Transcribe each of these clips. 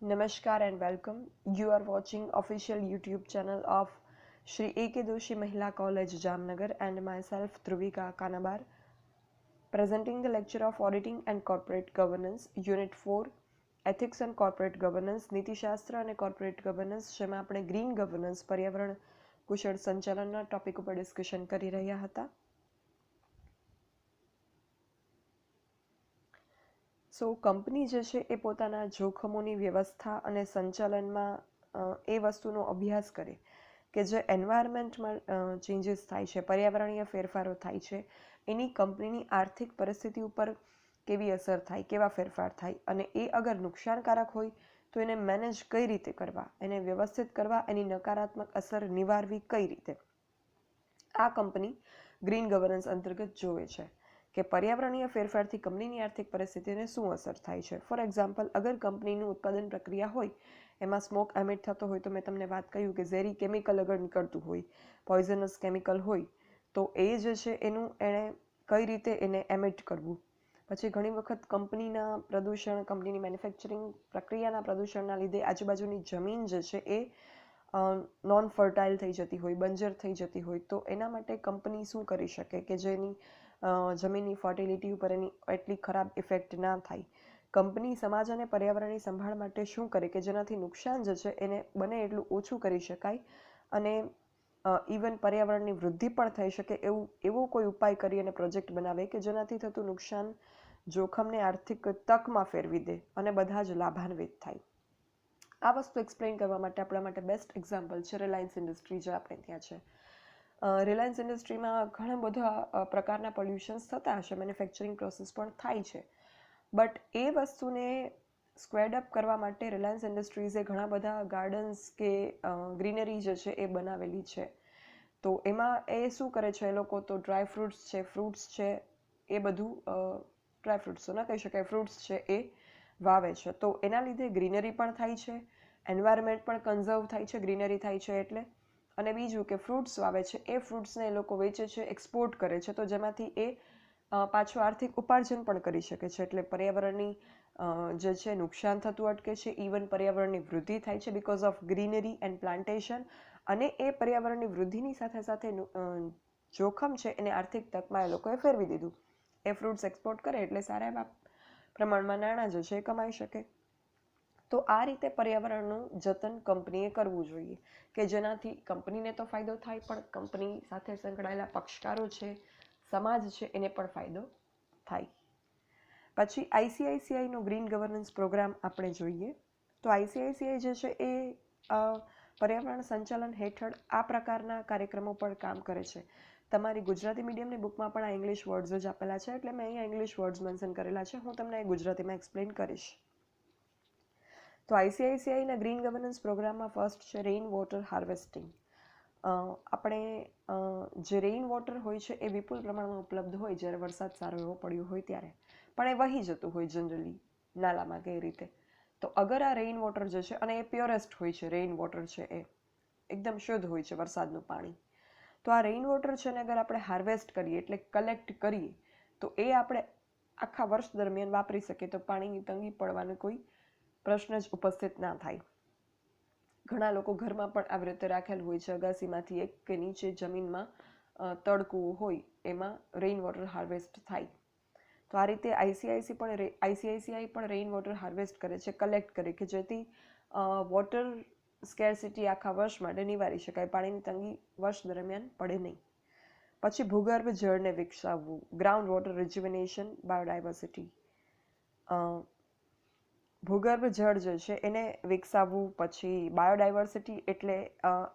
Namaskar and welcome. You are watching official YouTube channel of Shri A.K. Doshi Mahila College Jamnagar and myself Dhruvika Kanabar presenting the lecture of Auditing and Corporate Governance Unit 4 Ethics and Corporate Governance નીતિશાસ્ત્ર અને corporate governance જેમાં આપણે green governance પર્યાવરણ કુશળ સંચાલનના topic ઉપર discussion કરી રહ્યા હતા. સો કંપની જે છે એ પોતાના જોખમોની વ્યવસ્થા અને સંચાલનમાં એ વસ્તુનો અભ્યાસ કરે કે જે એન્વાયરમેન્ટમાં ચેન્જીસ થાય છે, પર્યાવરણીય ફેરફારો થાય છે, એની કંપનીની આર્થિક પરિસ્થિતિ ઉપર કેવી અસર થાય, કેવા ફેરફાર થાય અને એ અગર નુકસાનકારક હોય તો એને મેનેજ કઈ રીતે કરવા, એને વ્યવસ્થિત કરવા, એની નકારાત્મક અસર નિવારવી કઈ રીતે, આ કંપની ગ્રીન ગવર્નન્સ અંતર્ગત જોવે છે કે પર્યાવરણીય ફેરફારથી કંપનીની આર્થિક પરિસ્થિતિને શું અસર થાય છે. ફોર એક્ઝામ્પલ, અગર કંપનીનું ઉત્પાદન પ્રક્રિયા હોય એમાં સ્મોક એમિટ થતો હોય તો મેં તમને વાત કહ્યું કે ઝેરી કેમિકલ અગર નીકળતું હોય, પોઈઝનસ કેમિકલ હોય તો એ જે છે એણે કઈ રીતે એને એમિટ કરવું. પછી ઘણી વખત કંપનીના પ્રદૂષણ, કંપનીની મેન્યુફેક્ચરિંગ પ્રક્રિયાના પ્રદૂષણના લીધે આજુબાજુની જમીન જે છે એ નોન ફર્ટાઇલ થઈ જતી હોય, બંજર થઈ જતી હોય, તો એના માટે કંપની શું કરી શકે કે જેની જમીનની ફર્ટિલિટી ઉપર એની એટલી ખરાબ ઇફેક્ટ ના થાય. કંપની સમાજ અને પર્યાવરણની સંભાળ માટે શું કરે કે જેનાથી નુકસાન જે છે એને બને એટલું ઓછું કરી શકાય અને ઇવન પર્યાવરણની વૃદ્ધિ પણ થઈ શકે એવો કોઈ ઉપાય કરી અને પ્રોજેક્ટ બનાવે કે જેનાથી થતું નુકસાન જોખમને આર્થિક તકમાં ફેરવી દે અને બધા જ લાભાન્વિત થાય. આ વસ્તુ એક્સપ્લેન કરવા માટે આપણા માટે બેસ્ટ એક્ઝામ્પલ છે રિલાયન્સ ઇન્ડસ્ટ્રી, જે આપણે ત્યાં છે. રિલાયન્સ ઇન્ડસ્ટ્રીમાં ઘણા બધા પ્રકારના પોલ્યુશન્સ થતા હશે, મેન્યુફેક્ચરિંગ પ્રોસેસ પણ થાય છે, બટ એ વસ્તુને સ્ક્વેડ અપ કરવા માટે રિલાયન્સ ઇન્ડસ્ટ્રીઝે ઘણા બધા ગાર્ડન્સ કે ગ્રીનરી જે છે એ બનાવેલી છે. તો એમાં એ શું કરે છે, એ લોકો તો ડ્રાય ફ્રૂટ્સ છે, ફ્રૂટ્સ છે, એ બધું ડ્રાય ફ્રૂટ્સ તો ના કહી શકાય, ફ્રૂટ્સ છે એ વાવે છે. તો એના લીધે ગ્રીનરી પણ થાય છે, એન્વાયરમેન્ટ પણ કન્ઝર્વ થાય છે ગ્રીનરી થાય છે એટલે. અને બીજું કે ફ્રૂટ્સ વાવે છે, એ ફ્રૂટ્સને એ લોકો વેચે છે, એક્સપોર્ટ કરે છે, તો જેમાંથી એ પાછું આર્થિક ઉપાર્જન પણ કરી શકે છે. એટલે પર્યાવરણની જે છે નુકસાન થતું અટકે છે, ઇવન પર્યાવરણની વૃદ્ધિ થાય છે because of greenery and plantation. અને એ પર્યાવરણની વૃદ્ધિની સાથે સાથે જોખમ છે એને આર્થિક તકમાં એ લોકોએ ફેરવી દીધું. એ ફ્રૂટ્સ એક્સપોર્ટ કરે એટલે સારા એવા પ્રમાણમાં નાણાં જે છે એ કમાઈ શકે. તો આ રીતે પર્યાવરણનું જતન કંપનીએ કરવું જોઈએ કે જેનાથી કંપનીને તો ફાયદો થાય પણ કંપની સાથે સંકળાયેલા પક્ષકારો છે, સમાજ છે, એને પણ ફાયદો થાય. પછી આઈસીઆઈસીઆઈનો ગ્રીન ગવર્નન્સ પ્રોગ્રામ આપણે જોઈએ તો આઈસીઆઈસીઆઈ જે છે એ પર્યાવરણ સંચાલન હેઠળ આ પ્રકારના કાર્યક્રમો પર કામ કરે છે. તમારી ગુજરાતી મીડિયમની બુકમાં પણ આ ઇંગ્લિશ વર્ડ્સ જ આપેલા છે એટલે મેં અહીંયા ઇંગ્લિશ વર્ડ્સ મેન્શન કરેલા છે, હું તમને ગુજરાતીમાં એક્સપ્લેન કરીશ. તો આઈસીઆઈસીઆઈના ગ્રીન ગવર્નન્સ પ્રોગ્રામમાં ફર્સ્ટ છે રેઇન વોટર હાર્વેસ્ટિંગ. આપણે જે રેઇન વોટર હોય છે એ વિપુલ પ્રમાણમાં ઉપલબ્ધ હોય જ્યારે વરસાદ સારો એવો પડ્યો હોય ત્યારે, પણ એ વહી જતું હોય જનરલી નાલામાં કે એ રીતે. તો અગર આ રેઇન વોટર જે છે, અને એ પ્યોરેસ્ટ હોય છે, રેઇન વોટર છે એ એકદમ શુદ્ધ હોય છે વરસાદનું પાણી, તો આ રેઇન વોટર છે ને અગર આપણે હાર્વેસ્ટ કરીએ એટલે કલેક્ટ કરીએ તો એ આપણે આખા વર્ષ દરમિયાન વાપરી શકીએ તો પાણીની તંગી પડવાનો કોઈ પ્રશ્ન જ ઉપસ્થિત ના થાય. ઘણા લોકો ઘરમાં પણ આવી રીતે રાખેલ હોય છે, અગાસીમાંથી એક કે નીચે જમીનમાં તળકું હોય એમાં રેઇન વોટર હાર્વેસ્ટ થાય. તો આ રીતે આઈસીઆઈસીઆઈ પણ રેઇન વોટર હાર્વેસ્ટ કરે છે, કલેક્ટ કરે કે જેથી વોટર સ્કેરસિટી આખા વર્ષ માટે નિવારી શકાય, પાણીની તંગી વર્ષ દરમિયાન પડે નહીં. પછી ભૂગર્ભ જળને વિકસાવવું, ગ્રાઉન્ડ વોટર રિજ્યુવિનેશન, બાયોડાયવર્સિટી. ભૂગર્ભ જળ જે છે એને વિકસાવવું, પછી બાયોડાયવર્સિટી એટલે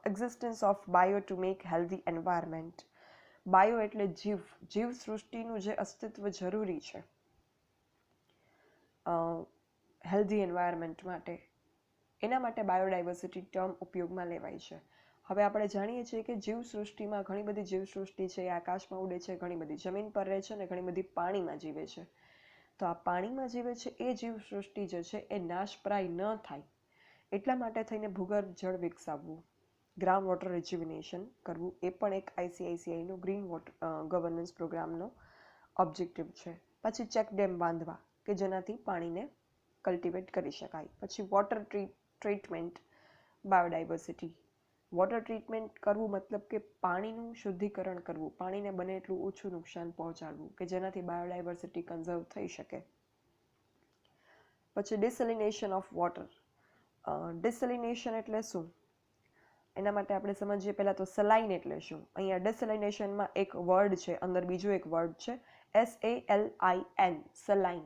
existence of bio to make healthy environment. Bio એટલે જીવ સૃષ્ટિનું જે અસ્તિત્વ જરૂરી છે હેલ્ધી એન્વાયરમેન્ટ માટે, એના માટે બાયોડાયવર્સિટી ટર્મ ઉપયોગમાં લેવાય છે. હવે આપણે જાણીએ છીએ કે જીવસૃષ્ટિમાં ઘણી બધી જીવસૃષ્ટિ છે એ આકાશમાં ઉડે છે, ઘણી બધી જમીન પર રહે છે અને ઘણી બધી પાણીમાં જીવે છે. તો આ પાણીમાં જીવે છે એ જીવસૃષ્ટિ જે છે એ નાશપ્રાય ન થાય એટલા માટે થઈને ભૂગર્ભ જળ વિકસાવવું, ગ્રાઉન્ડ વોટર રિજ્યુવિનેશન કરવું, એ પણ એક આઈસીઆઈસીઆઈનો ગ્રીન વોટર ગવર્નન્સ પ્રોગ્રામનો ઓબ્જેક્ટિવ છે. પછી ચેક ડેમ બાંધવા કે જેનાથી પાણીને કલ્ટિવેટ કરી શકાય. પછી water treatment, biodiversity. Water treatment કરવું મતલબ કે પાણીનું શુદ્ધિકરણ કરવું, પાણીને બને એટલું ઓછું નુકસાન પહોંચાડવું કે જેનાથી બાયોડાયવર્સિટી કન્ઝર્વ થઈ શકે. પછી ડિસેલિનેશન ઓફ વોટર. ડિસેલિનેશન એટલે શું? એના માટે આપણે સમજીએ પહેલાં તો સલાઇન એટલે શું. અહીંયા ડિસેલિનેશનમાં એક વર્ડ છે, અંદર બીજો એક વર્ડ છે SALIN, સલાઇન.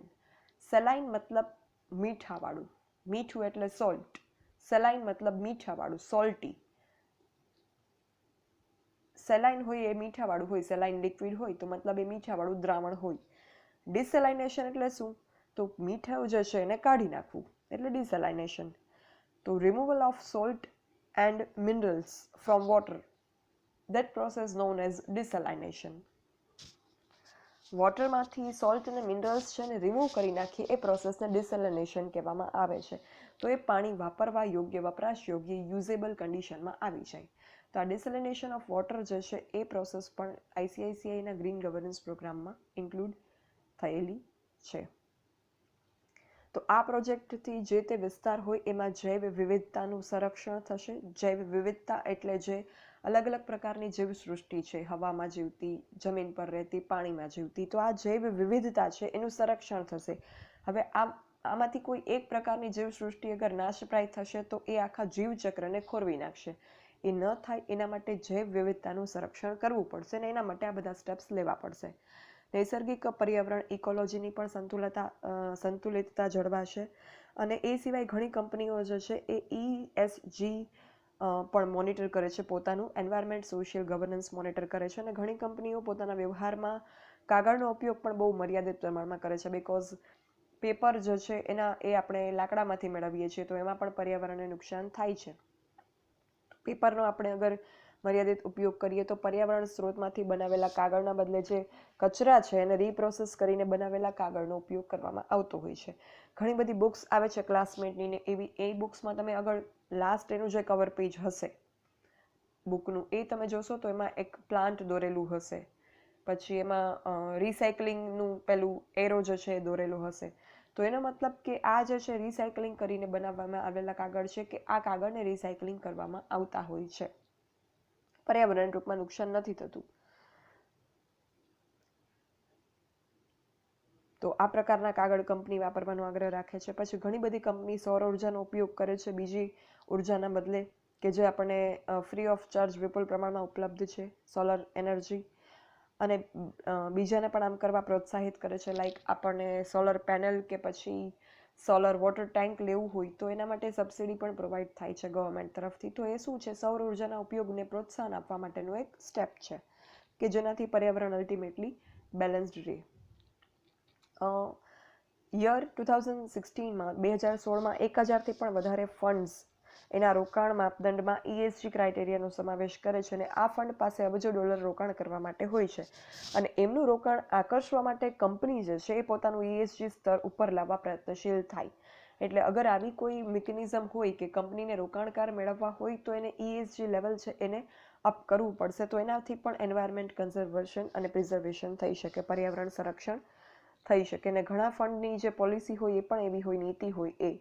સલાઇન મતલબ મીઠાવાળું, મીઠું એટલે સોલ્ટ. સલાઇન મતલબ મીઠાવાળું, સોલ્ટી. સેલાઇન હોય એ મીઠાવાળું હોય, સેલાઇન લિક્વિડ હોય તો મતલબ એ મીઠાવાળું દ્રાવણ હોય. ડિસેલાઇનેશન એટલે શું? તો મીઠું જે છે એને કાઢી નાખવું એટલે ડિસેલાઇનેશન. તો removal of salt and minerals from water, that process known as desalination. વોટરમાંથી સોલ્ટ અને મિનરલ્સ છે ને રિમૂવ કરી નાખીએ એ પ્રોસેસને ડિસેલિનેશન કહેવામાં આવે છે. તો એ પાણી વાપરવા યોગ્ય, વપરાશ યોગ્ય, યુઝેબલ કન્ડિશનમાં આવી જાય. તો આ ડિસેલિનેશન ઓફ વોટર જે છે એ પ્રોસેસ પણ ICICIના ગ્રીન ગવર્નન્સ પ્રોગ્રામમાં ઇન્ક્લુડ થયેલી છે. તો આ પ્રોજેક્ટથી જે તે વિસ્તાર હોય એમાં જૈવ વિવિધતાનું સંરક્ષણ થશે. જૈવ વિવિધતા એટલે જે અલગ અલગ પ્રકારની જીવસૃષ્ટિ છે, હવામાં જીવતી, જમીન પર રહેતી, પાણીમાં જીવતી, તો આ જૈવ વિવિધતા છે એનું સંરક્ષણ થશે. હવે આમાંથી કોઈ એક પ્રકારની જીવસૃષ્ટિ અગર નાશપ્રાય થશે તો એ આખા જીવચક્રને ખોરવી નાખશે. એ ન થાય એના માટે જૈવ વિવિધતાનું સંરક્ષણ કરવું પડશે અને એના માટે આ બધા સ્ટેપ્સ લેવા પડશે. નૈસર્ગિક પર્યાવરણ ઇકોલોજીની પણ સંતુલિતતા જળવાશે. અને એ સિવાય ઘણી કંપનીઓ જે છે એ ESG પણ મોનિટર કરે છે, પોતાનું એન્વાયરમેન્ટ સોશિયલ ગવર્નન્સ મોનિટર કરે છે. અને ઘણી કંપનીઓ પોતાના વ્યવહારમાં કાગળનો ઉપયોગ પણ બહુ મર્યાદિત પ્રમાણમાં કરે છે. બિકોઝ પેપર જે છે એ આપણે લાકડામાંથી મેળવીએ છીએ તો એમાં પણ પર્યાવરણને નુકસાન થાય છે. પેપરનો આપણે અગર મર્યાદિત ઉપયોગ કરીએ તો પર્યાવરણ સ્ત્રોતમાંથી બનાવેલા કાગળના બદલે જે કચરા છે એને રીપ્રોસેસ કરીને બનાવેલા કાગળનો ઉપયોગ કરવામાં આવતો હોય છે. ઘણી બધી બુક્સ આવે છે ક્લાસમેટની ને એવી, એ બુક્સમાં તમે અગર લાસ્ટ એનું જે કવર પેજ હશે બુકનું એ તમે જોશો તો એમાં એક પ્લાન્ટ દોરેલું હશે. પછી એમાં રિસાયકલિંગનું પેલું એરો જે છે એ દોરેલું હશે. તો એનો મતલબ કે આ જે છે રિસાયકલિંગ કરીને બનાવવામાં આવેલા કાગળ છે કે આ કાગળને રિસાયકલિંગ કરવામાં આવતા હોય છે. પર્યાવરણ રૂપમાં નુકસાન નથી થતું. તો આ પ્રકારના કાગળ કંપની વાપરવાનો આગ્રહ રાખે છે. પછી ઘણી બધી કંપની સૌર ઉર્જાનો ઉપયોગ કરે છે બીજી ઉર્જાના બદલે, કે જે આપણને ફ્રી ઓફ ચાર્જ વિપુલ પ્રમાણમાં ઉપલબ્ધ છે, સોલર એનર્જી. અને બીજાને પણ આમ કરવા પ્રોત્સાહિત કરે છે. લાઈક આપણને સોલર પેનલ કે પછી સોલર વોટર ટેન્ક લેવું હોય તો એના માટે સબસિડી પણ પ્રોવાઈડ થાય છે ગવર્મેન્ટ તરફથી. તો એ શું છે, સૌર ઉર્જાના ઉપયોગને પ્રોત્સાહન આપવા માટેનું એક સ્ટેપ છે કે જેનાથી પર્યાવરણ અલ્ટિમેટલી બેલેન્સ્ડ રહે. યર 2016માં 2016માં 1000થી પણ વધારે ફંડ્સ એના રોકાણ માપદંડમાં ESG ક્રાઇટેરિયાનો સમાવેશ કરે છે. અને આ ફંડ પાસે અબજો ડોલર રોકાણ કરવા માટે હોય છે. અને એમનું રોકાણ આકર્ષવા માટે કંપની જે છે એ પોતાનું ESG સ્તર ઉપર લાવવા પ્રયત્નશીલ થાય. એટલે અગર આવી કોઈ મિકેનિઝમ હોય કે કંપનીને રોકાણકાર મેળવવા હોય તો એને ESG લેવલ છે એને અપ કરવું પડશે. તો એનાથી પણ એન્વાયરમેન્ટ કન્ઝર્વેશન અને પ્રિઝર્વેશન થઈ શકે, પર્યાવરણ સંરક્ષણ થઈ શકે. અને ઘણા ફંડની જે પોલિસી હોય એ પણ એવી હોય, નીતિ હોય એ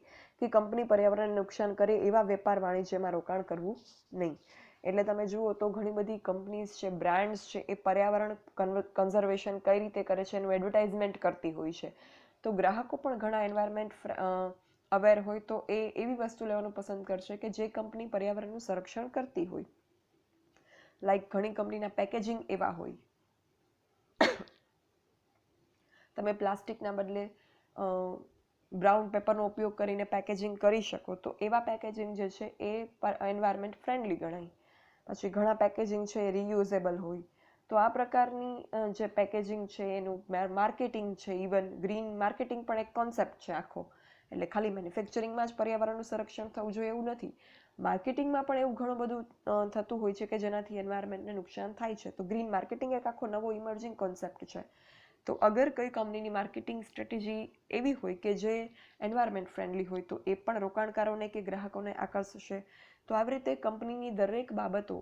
કે કંપની પર્યાવરણને નુકસાન કરે એવા વેપાર વાણિજ્યમાં રોકાણ કરવું નહીં. એટલે તમે જુઓ તો ઘણી બધી કંપનીઝ છે, બ્રાન્ડ્સ છે, એ પર્યાવરણ કન્ઝર્વેશન કઈ રીતે કરે છે એનું એડવર્ટાઇઝમેન્ટ કરતી હોય છે. તો ગ્રાહકો પણ ઘણા એન્વાયરમેન્ટ અવેર હોય તો એ એવી વસ્તુ લેવાનું પસંદ કરશે કે જે કંપની પર્યાવરણનું સંરક્ષણ કરતી હોય. લાઈક ઘણી કંપનીના પેકેજિંગ એવા હોય. તમે પ્લાસ્ટિકના બદલે બ્રાઉન પેપરનો ઉપયોગ કરીને પેકેજિંગ કરી શકો તો એવા પેકેજિંગ જે છે એ એન્વાયરમેન્ટ ફ્રેન્ડલી ગણાય. પછી ઘણા પેકેજિંગ છે એ રિયુઝેબલ હોય. તો આ પ્રકારની જે પેકેજિંગ છે એનું માર્કેટિંગ છે, ઇવન ગ્રીન માર્કેટિંગ પણ એક કોન્સેપ્ટ છે આખો. એટલે ખાલી મેન્યુફેક્ચરિંગમાં જ પર્યાવરણનું સંરક્ષણ થવું જોઈએ એવું નથી. માર્કેટિંગમાં પણ એવું ઘણું બધું થતું હોય છે કે જેનાથી એન્વાયરમેન્ટને નુકસાન થાય છે. તો ગ્રીન માર્કેટિંગ એક આખો નવો ઇમર્જિંગ કોન્સેપ્ટ છે. તો અગર કઈ કંપનીની માર્કેટિંગ સ્ટ્રેટેજી એવી હોય કે જે એન્વાયરમેન્ટ ફ્રેન્ડલી હોય તો એ પણ રોકાણકારોને કે ગ્રાહકોને આકર્ષશે. તો આવી રીતે કંપનીની દરેક બાબતો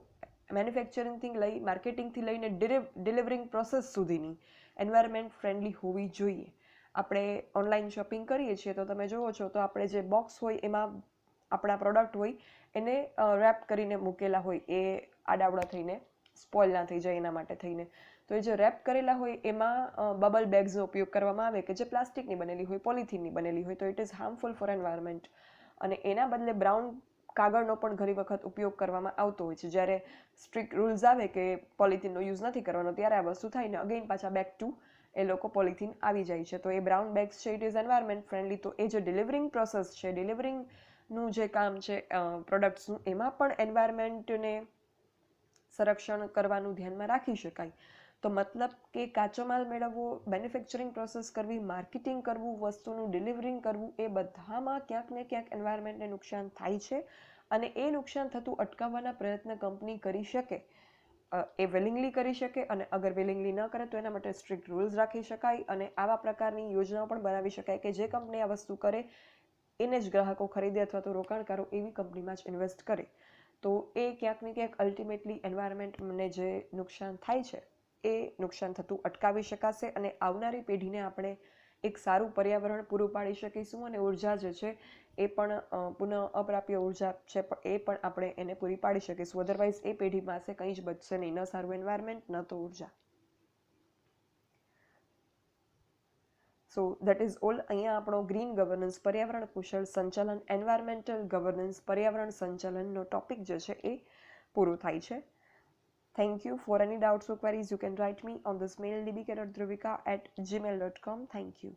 મેન્યુફેક્ચરિંગથી લઈ, માર્કેટિંગથી લઈને ડિલિવરિંગ પ્રોસેસ સુધીની એન્વાયરમેન્ટ ફ્રેન્ડલી હોવી જોઈએ. આપણે ઓનલાઈન શોપિંગ કરીએ છીએ તો તમે જુઓ છો તો આપણે જે બોક્સ હોય એમાં આપણા પ્રોડક્ટ હોય એને રેપ કરીને મૂકેલા હોય, એ આડાવડા થઈને સ્પોઇલ ના થઈ જાય એના માટે થઈને. તો એ જે રેપ કરેલા હોય એમાં બબલ બેગ્સનો ઉપયોગ કરવામાં આવે કે જે પ્લાસ્ટિકની બનેલી હોય, પોલિથીનની બનેલી હોય, તો it is harmful four environment. અને એના બદલે બ્રાઉન કાગળનો પણ ઘણી વખત ઉપયોગ કરવામાં આવતો હોય છે. જ્યારે સ્ટ્રિક્ટ રૂલ્સ આવે કે પોલિથીનનો યુઝ નથી કરવાનો ત્યારે આ વસ્તુ થાય ને અગેન પાછા બેક ટુ એ લોકો પોલિથીન આવી જાય છે. તો એ બ્રાઉન બેગ્સ છે ઇટ ઇઝ એન્વાયરમેન્ટ ફ્રેન્ડલી. તો એ જે ડિલિવરિંગ પ્રોસેસ છે, ડિલિવરિંગનું જે કામ છે પ્રોડક્ટ્સનું, એમાં પણ એન્વાયરમેન્ટને સંરક્ષણ કરવાનું ધ્યાનમાં રાખી શકાય. તો મતલબ કે કાચો માલ મેળવવો, મેન્યુફેક્ચરિંગ પ્રોસેસ કરવી, માર્કેટિંગ કરવું, વસ્તુનું ડિલિવરિંગ કરવું, એ બધામાં ક્યાંક ને ક્યાંક એન્વાયરમેન્ટને નુકસાન થાય છે. અને એ નુકસાન થતું અટકાવવાના પ્રયત્ન કંપની કરી શકે, એ વિલિંગલી કરી શકે. અને અગર વિલિંગલી ન કરે તો એના માટે સ્ટ્રિક્ટ રૂલ્સ રાખી શકાય અને આવા પ્રકારની યોજનાઓ પણ બનાવી શકાય કે જે કંપની આ વસ્તુ કરે એને જ ગ્રાહકો ખરીદે અથવા તો રોકાણકારો એવી કંપનીમાં જ ઇન્વેસ્ટ કરે. તો એ ક્યાંક ને ક્યાંક અલ્ટિમેટલી એન્વાયરમેન્ટને જે નુકસાન થાય છે એ નુકસાન થતું અટકાવી શકાશે અને આવનારી પેઢીને આપણે એક સારું પર્યાવરણ પૂરું પાડી શકીશું. અને ઉર્જા જે છે એ પણ પુનઃ અપ્રાપ્ય ઉર્જા છે એ પણ આપણે એને પૂરી પાડી શકીશું. અધરવાઇઝ એ પેઢી પાસે કંઈ જ બચશે નહીં, ન સારું એન્વાયરમેન્ટ, ન તો ઉર્જા. So that is all. અહીંયા આપણો ગ્રીન ગવર્નન્સ, પર્યાવરણ કુશળ સંચાલન, એન્વાયરમેન્ટલ ગવર્નન્સ, પર્યાવરણ સંચાલનનો ટોપિક જે છે એ પૂરો થાય છે. Thank you. For any doubts or queries, you can write me on this mail dbk.dhruvika@gmail.com. Thank you.